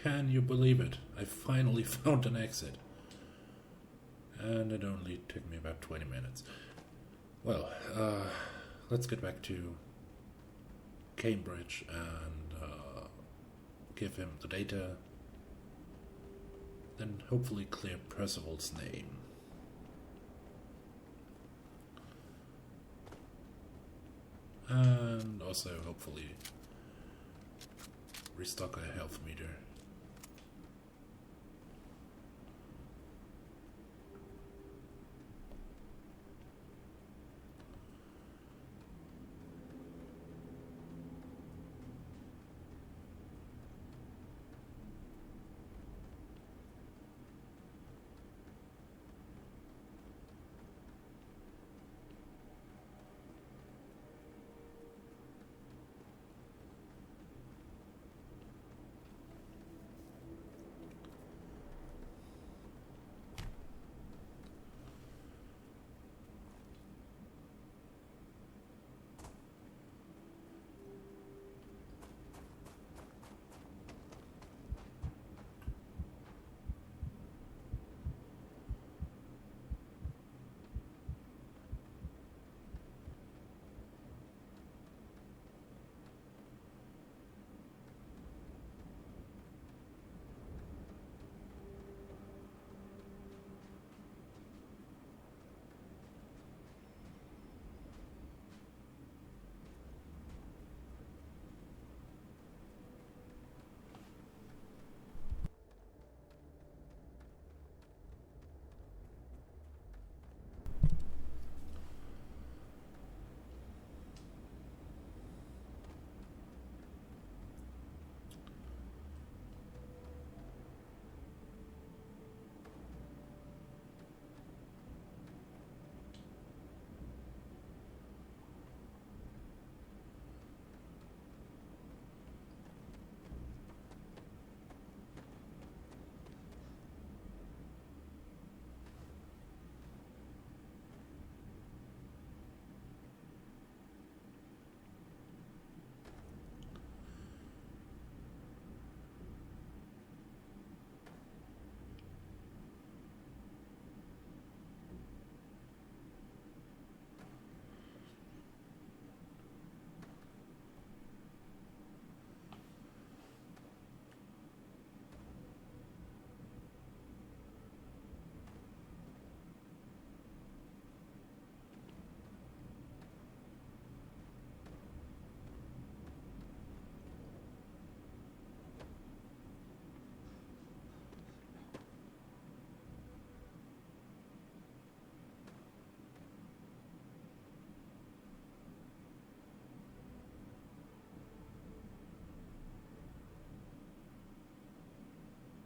Can you believe it? I finally found an exit. And it only took me about 20 minutes. Well, let's get back to Cambridge and give him the data. Then hopefully clear Percival's name. And also hopefully restock a health meter.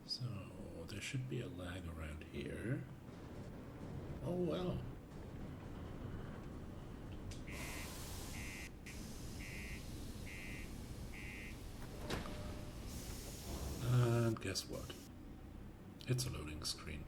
So, there should be a lag around here. Oh well. And guess what? It's a loading screen.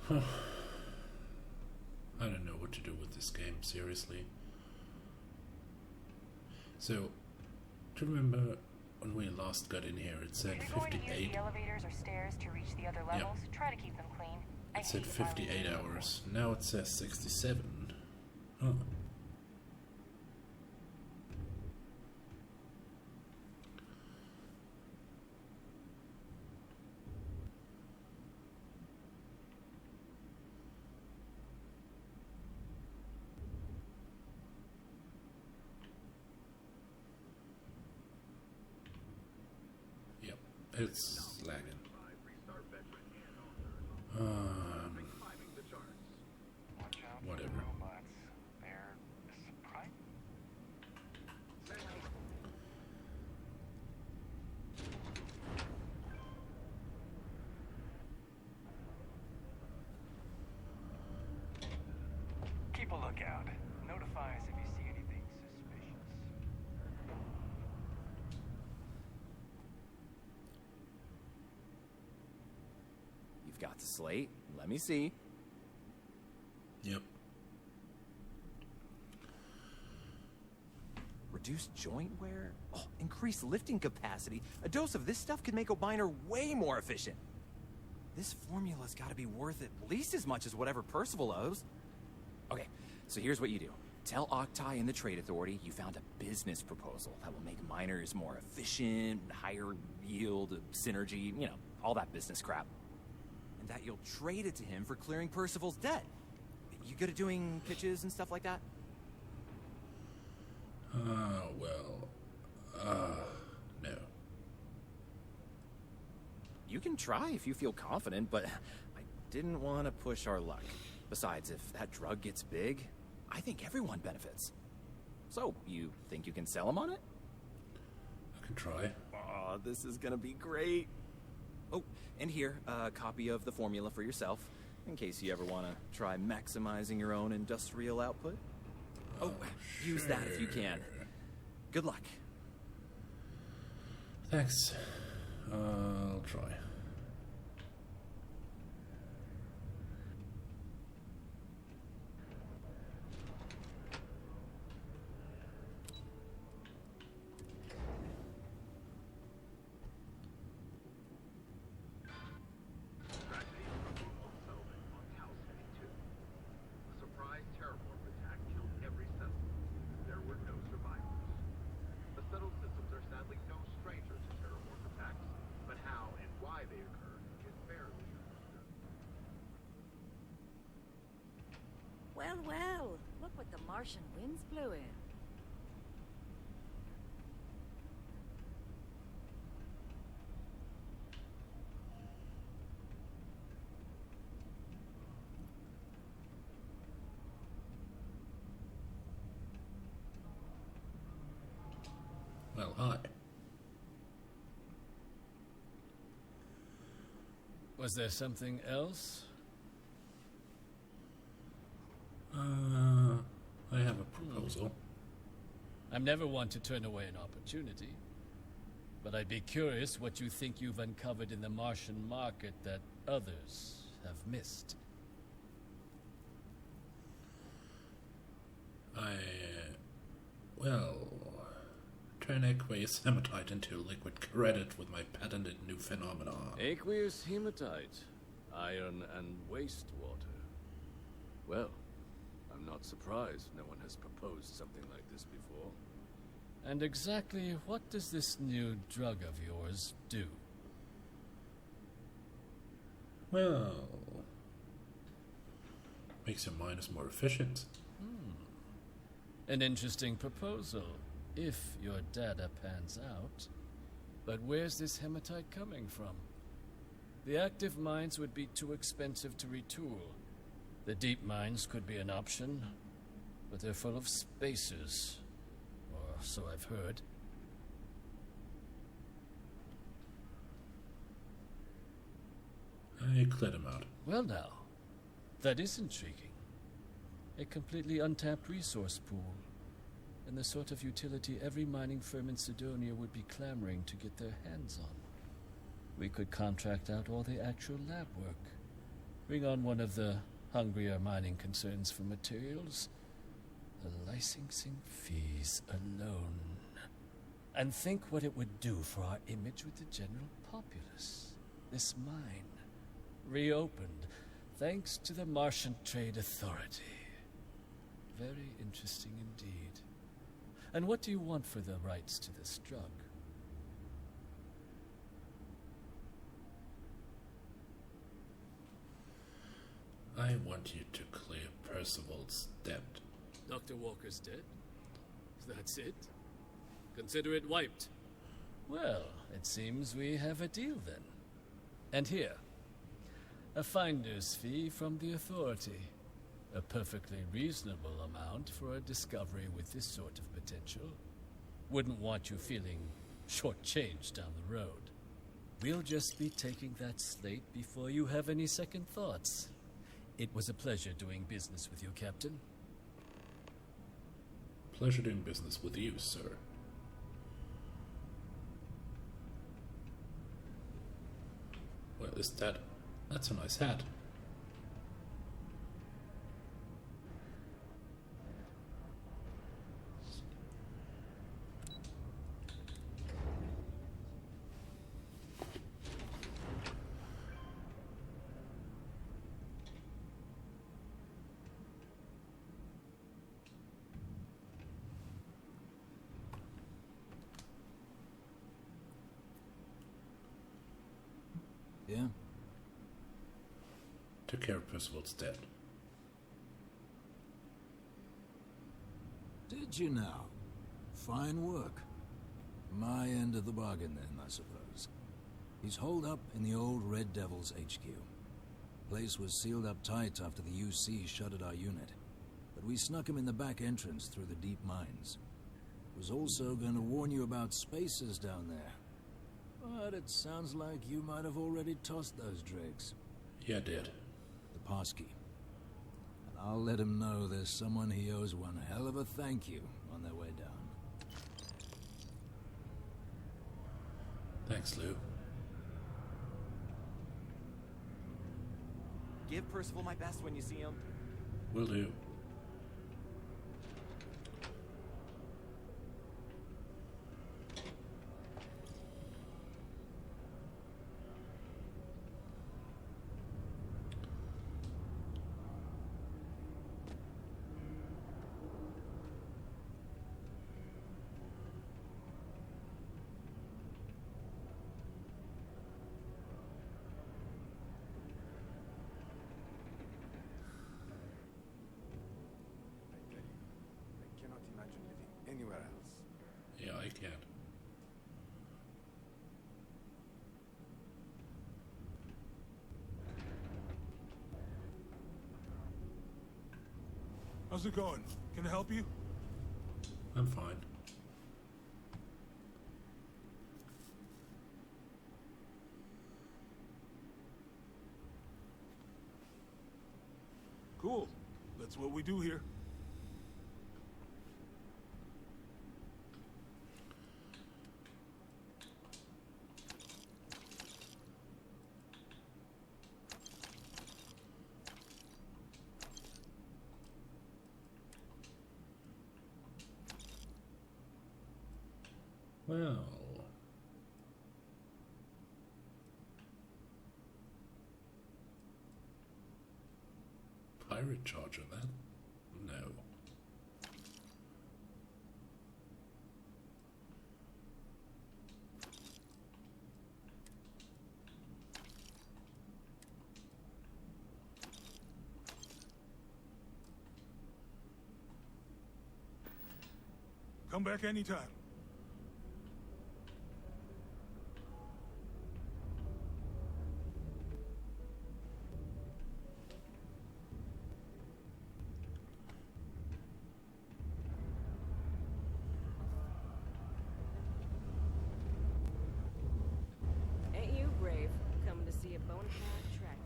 I don't know what to do with this game, seriously. So, do you remember when we last got in here, it said 58. If you're going to use the elevators or stairs to reach the other levels, try to keep them clean. It said 58 hours. Now it says 67. Huh. It's lagging. Watch out for Whatever. the robots. They're surprising. Keep a lookout. Notify us if you see anything suspicious. You've got the slate. Let me see. Yep. Reduced joint wear? Oh, increased lifting capacity. A dose of this stuff could make a miner way more efficient. This formula's got to be worth at least as much as whatever Percival owes. Okay, so here's what you do. Tell Octai and the Trade Authority you found a business proposal that will make miners more efficient, higher yield, synergy, you know, all that business crap. And that you'll trade it to him for clearing Percival's debt. You good at doing pitches and stuff like that? No. You can try if you feel confident, but I didn't want to push our luck. Besides, if that drug gets big, I think everyone benefits. So, you think you can sell him on it? I can try. Oh, this is gonna be great. Oh, and here, a copy of the formula for yourself, in case you ever want to try maximizing your own industrial output. Oh, use that if you can. Good luck. Thanks. I'll try. Well, well, look what the Martian winds blew in. Well, hi. Was there something else? I have a proposal. I'm never one to turn away an opportunity. But I'd be curious what you think you've uncovered in the Martian market that others have missed. Turn aqueous hematite into liquid credit with my patented new phenomenon. Aqueous hematite, iron and wastewater. Well, I'm not surprised no one has proposed something like this before. And exactly what does this new drug of yours do? Well, makes your miners more efficient. An interesting proposal, if your data pans out. But where's this hematite coming from? The active mines would be too expensive to retool. The deep mines could be an option, but they're full of spacers, or so I've heard. I cleared him out. Well now, that is intriguing. A completely untapped resource pool, and the sort of utility every mining firm in Cydonia would be clamoring to get their hands on. We could contract out all the actual lab work, bring on one of the hungrier mining concerns for materials, the licensing fees alone. And think what it would do for our image with the general populace. This mine, reopened, thanks to the Martian Trade Authority. Very interesting indeed. And what do you want for the rights to this drug? I want you to clear Percival's debt. Dr. Walker's dead? That's it? Consider it wiped. Well, it seems we have a deal then. And here, a finder's fee from the authority. A perfectly reasonable amount for a discovery with this sort of potential. Wouldn't want you feeling shortchanged down the road. We'll just be taking that slate before you have any second thoughts. It was a pleasure doing business with you, Captain. Pleasure doing business with you, sir. Well, is that... That's a nice hat. Yeah? Took care of Percival's dead. Did you now? Fine work. My end of the bargain then, I suppose. He's holed up in the old Red Devil's HQ. Place was sealed up tight after the UC shuttered our unit. But we snuck him in the back entrance through the deep mines. Was also going to warn you about spacers down there. But it sounds like you might have already tossed those dregs. Yeah, I did. The passkey. And I'll let him know there's someone he owes one hell of a thank you on their way down. Thanks, Lou. Give Percival my best when you see him. Will do. I cannot imagine living anywhere else. Yeah, I can. How's it going? Can I help you? I'm fine. Cool. That's what we do here. Well... Pirate charger, that? No. Come back anytime. Ain't you brave? Coming to see a bona fide tracker.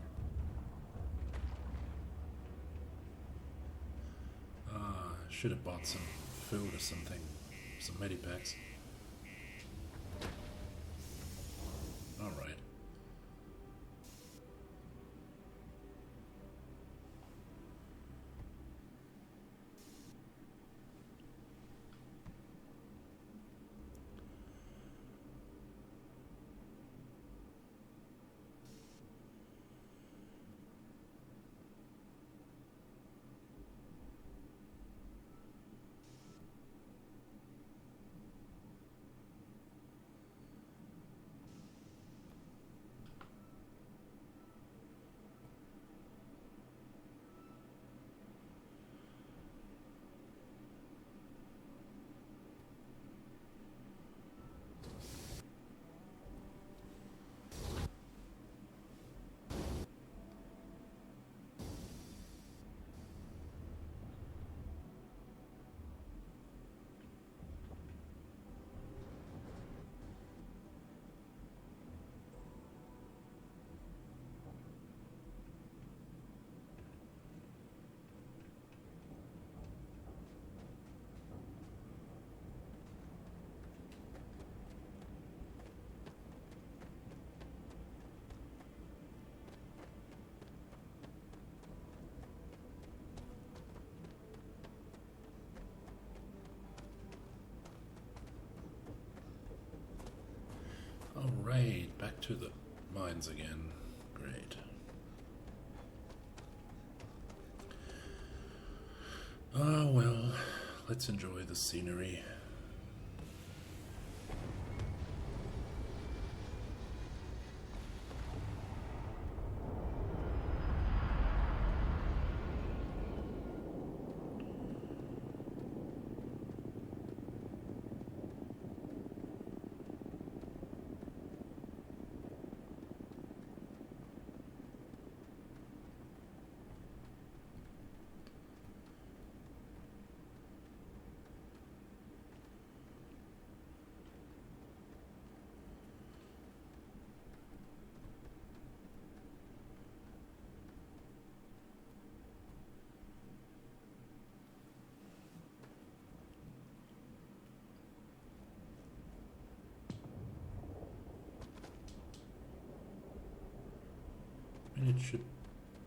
Should have bought some food or something. Some medipacks. Alright. Right, back to the mines again. Great. Oh well, let's enjoy the scenery. And it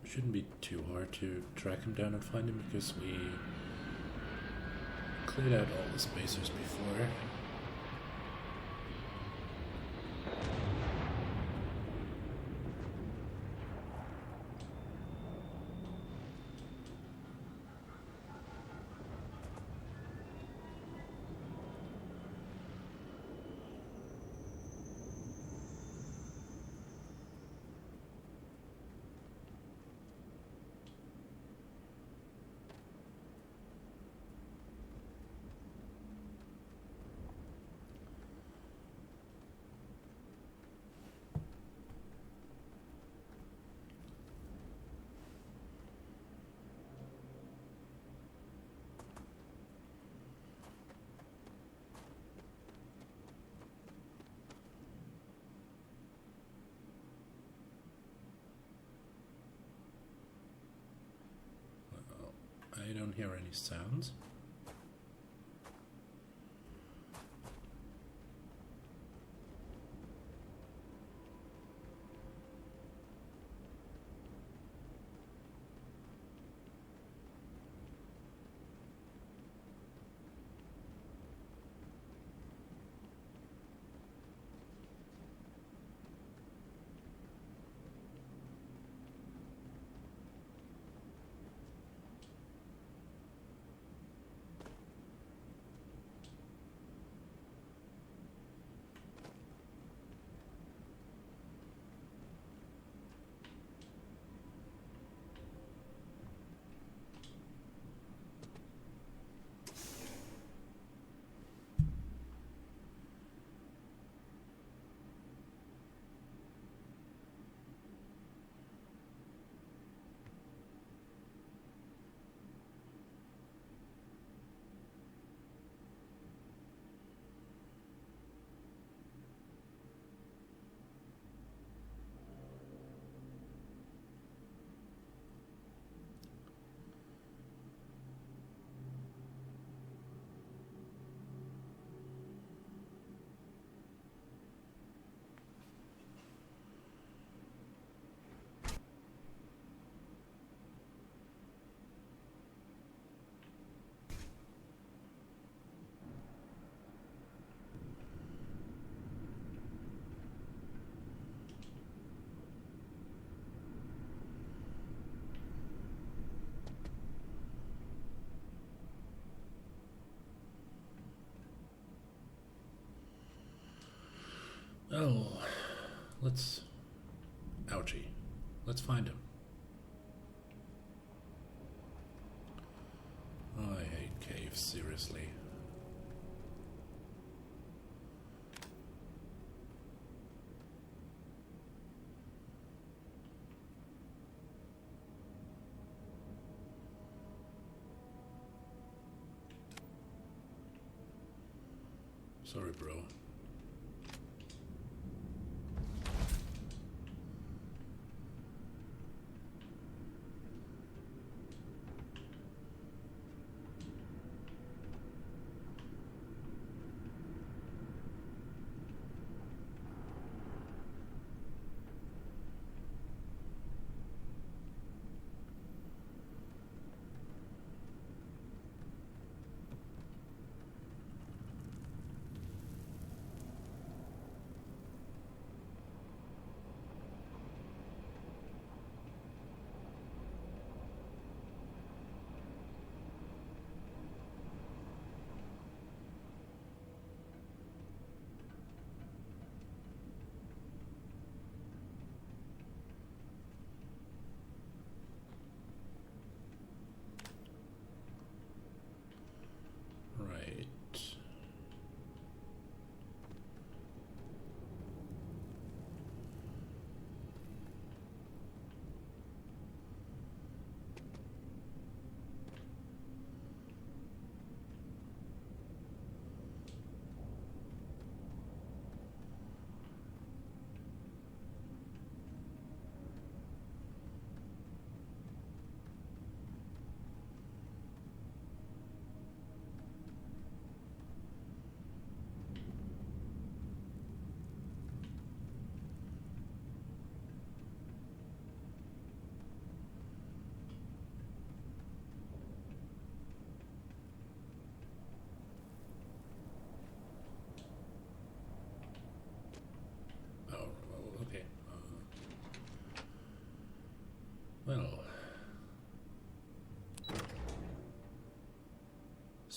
shouldn't be too hard to track him down and find him because we cleared out all the spacers before. I don't hear any sounds. Oh, let's... Ouchie. Let's find him. Oh, I hate caves, seriously. Sorry, bro.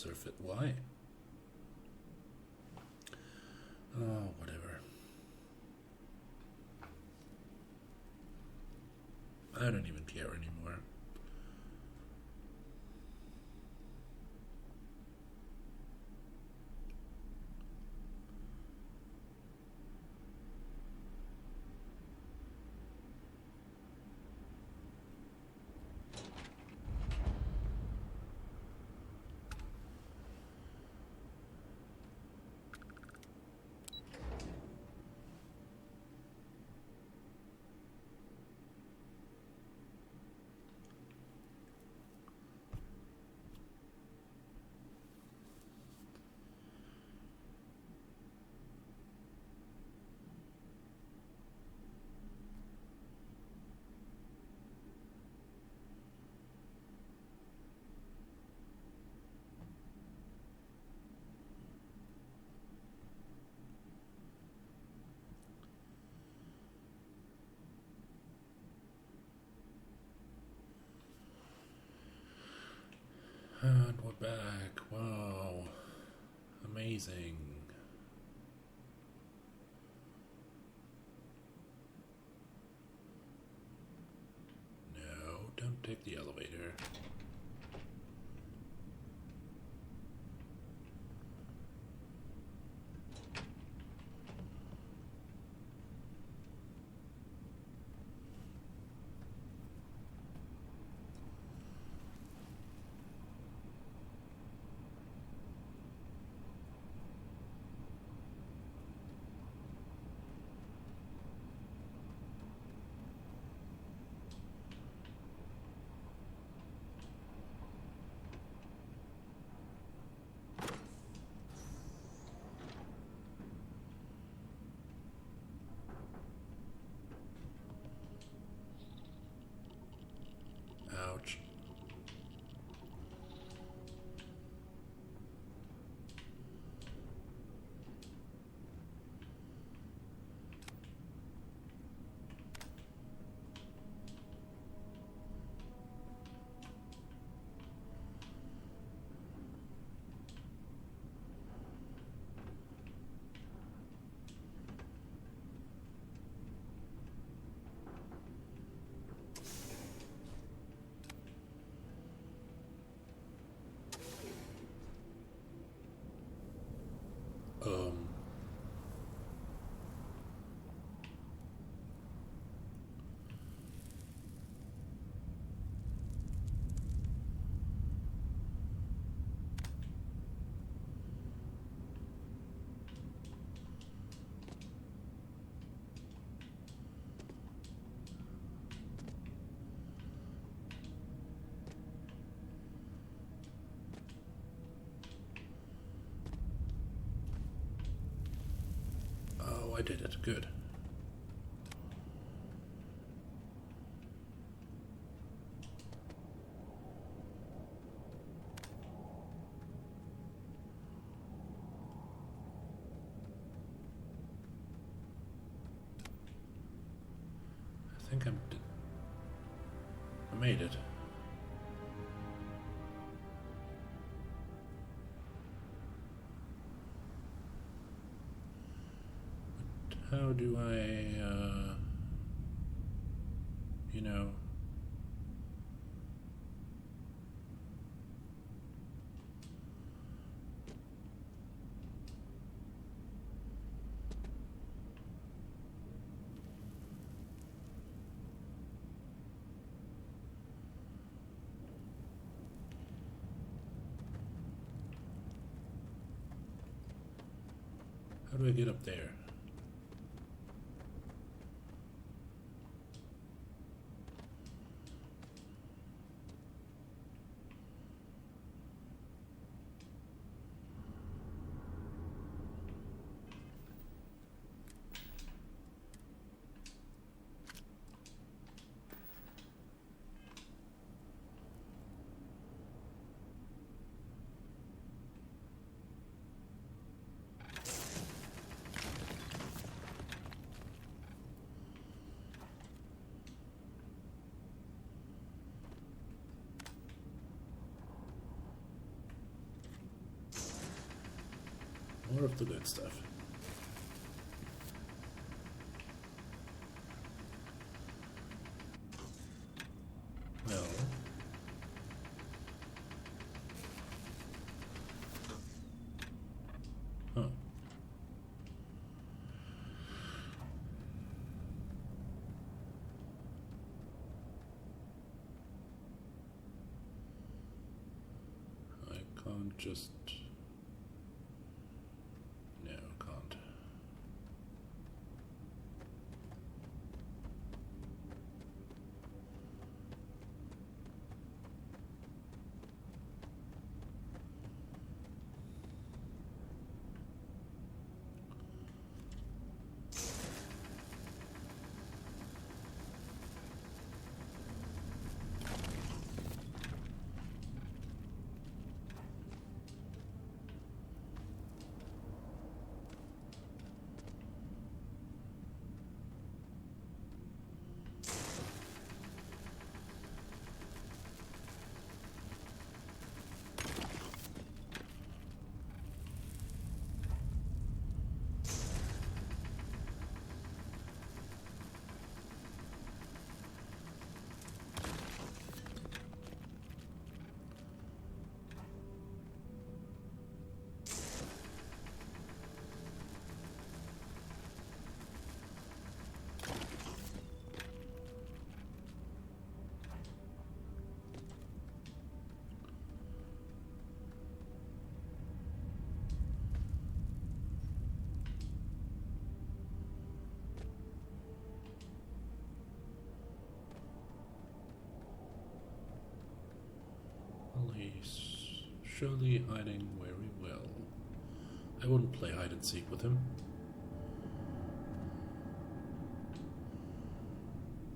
surface. Why? Oh, whatever. I don't even care anymore. And we're back. Wow. Amazing. No, don't take the elevator. Ouch. Um. Oh, I did it. Good. I think I made it. But how do I, you know... How do I get up there? More of the good stuff. Well. Huh. I can't just... No, can't. Well, he's surely hiding very well. I wouldn't play hide and seek with him.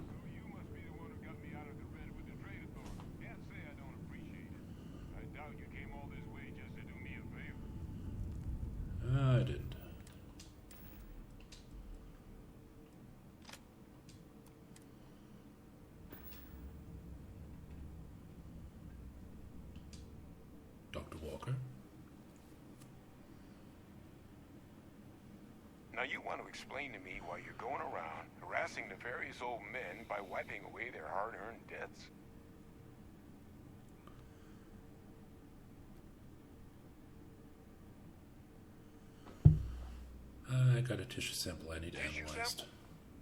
So you must be the one who got me out of the red with the trade authority. Can't say I don't appreciate it. I doubt you came all this way just to do me a favor. I didn't. Dr. Walker? Now you want to explain to me why you're going around harassing nefarious old men by wiping away their hard-earned debts? I got a tissue sample I need Tissue analyzed. sample?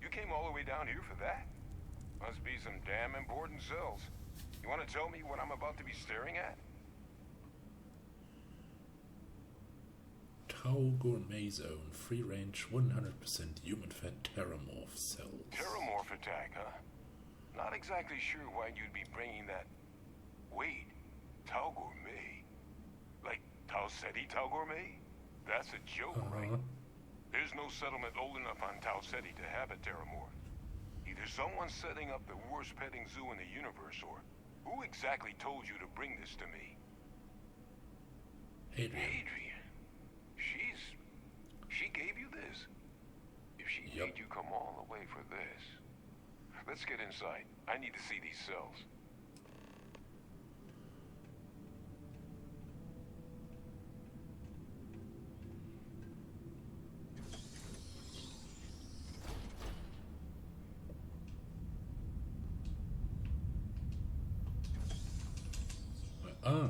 You came all the way down here for that? Must be some damn important cells. You want to tell me what I'm about to be staring at? Tau Gourmet's own free-range 100% human fat terramorph cells. Terramorph attack, huh? Not exactly sure why you'd be bringing that... Wait, Tau Gourmet? Like Tau Ceti Tau Gourmet? That's a joke, right? There's no settlement old enough on Tau Ceti to have a terramorph. Either someone's setting up the worst petting zoo in the universe, or who exactly told you to bring this to me? Adrian. She gave you this? If she made you come all the way for this... Let's get inside. I need to see these cells. Ah.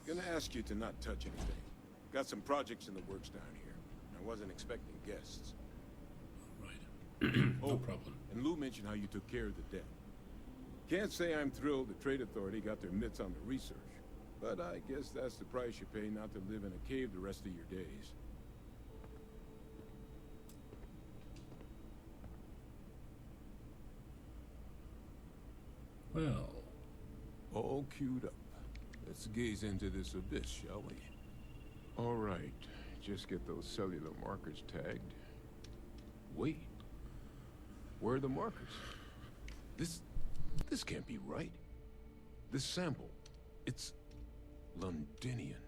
Gonna ask you to not touch anything. Got some projects in the works down here. I wasn't expecting guests. Right. No problem. And Lou mentioned how you took care of the debt. Can't say I'm thrilled the Trade Authority got their mitts on the research, but I guess that's the price you pay not to live in a cave the rest of your days. Well, All queued up. Let's gaze into this abyss, shall we? All right, just get those cellular markers tagged. Wait, where are the markers? This can't be right. This sample, it's Londinian.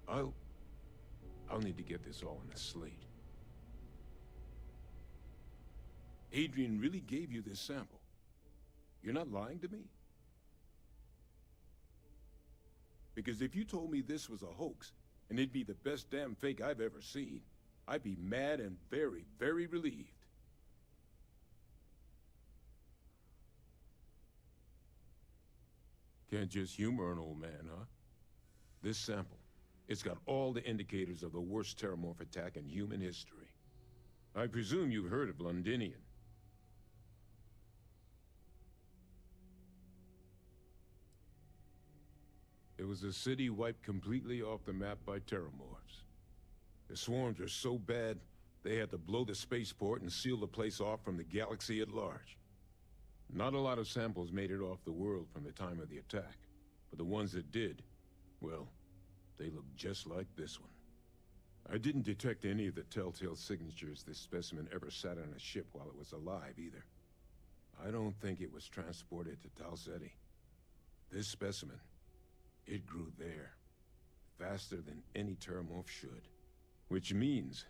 I'll need to get this all on a slate. Adrian really gave you this sample. You're not lying to me? Because if you told me this was a hoax, and it'd be the best damn fake I've ever seen, I'd be mad and very, very relieved. Can't just humor an old man, huh? This sample, it's got all the indicators of the worst terramorph attack in human history. I presume you've heard of Londinian. It was a city wiped completely off the map by terramorphs. The swarms were so bad, they had to blow the spaceport and seal the place off from the galaxy at large. Not a lot of samples made it off the world from the time of the attack, but the ones that did, well, they looked just like this one. I didn't detect any of the telltale signatures this specimen ever sat on a ship while it was alive, either. I don't think it was transported to Tal Ceti. This specimen, it grew there, faster than any terramorph should. Which means,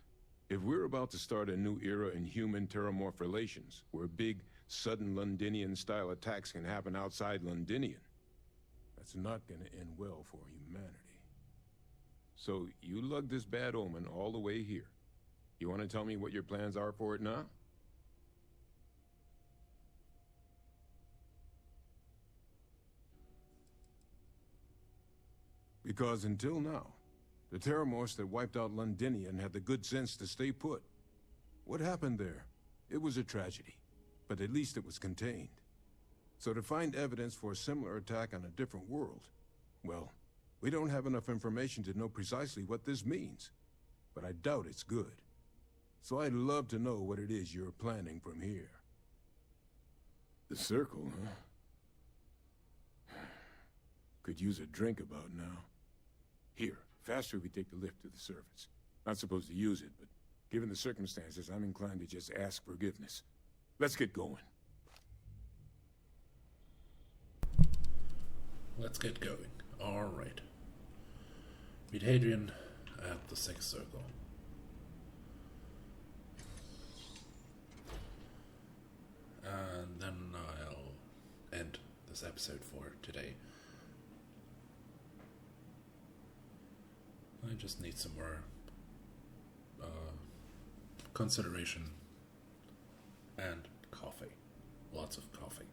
if we're about to start a new era in human-terramorph relations, where big, sudden Londinian-style attacks can happen outside Londinian, that's not gonna end well for humanity. So, you lugged this bad omen all the way here. You want to tell me what your plans are for it now? Because until now, the terramorphs that wiped out Londinian had the good sense to stay put. What happened there? It was a tragedy, but at least it was contained. So to find evidence for a similar attack on a different world, well, we don't have enough information to know precisely what this means. But I doubt it's good. So I'd love to know what it is you're planning from here. The circle, huh? Could use a drink about now. Here, faster we take the lift to the surface. Not supposed to use it, but given the circumstances, I'm inclined to just ask forgiveness. Let's get going. Let's get going. Alright. Meet Hadrian at the Sixth Circle. And then I'll end this episode for today. I just need some more consideration and coffee. Lots of coffee.